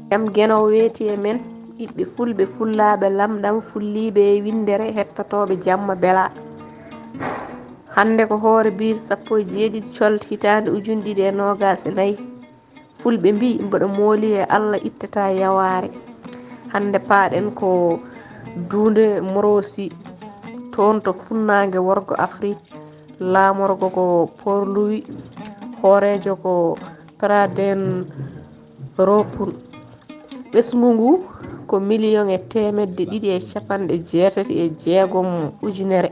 jam guenowo weeti e men ɓiɓɓe fulɓe fullaaɓe lamɗam fulliiɓe e windere hettotooɓe jamma bela hannde ko hoore biir 17 colt hitaande ujune 2024 fulɓe mbi mboɗo mooli e allah ittata yawaare hannde paaɗen ko duunde morosi toon to funnaange worgo afrique laamorgo ko port louis hoorejo ko praden ropun ɓesngu ngu ko 1,286,000 ujunere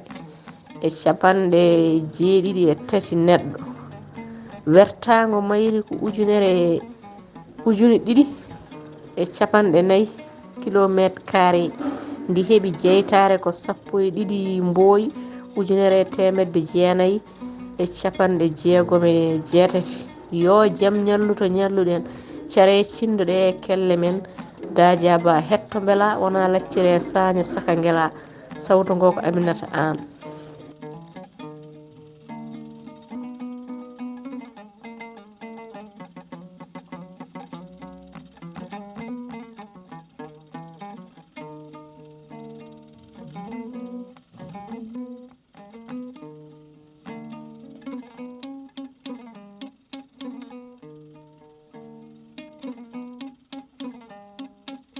e capanɗe 73 neɗɗo wertago mayri ko ujune 2,4 kilométre carré ndi heɓi jeytare ko 12 mboyi 1968 yo jaam ñalluto ñalluɗen care cindoɗe e kelle men dadia ba hetto beela wona laccire saño saka guela sawto ngo ko Aminata Anne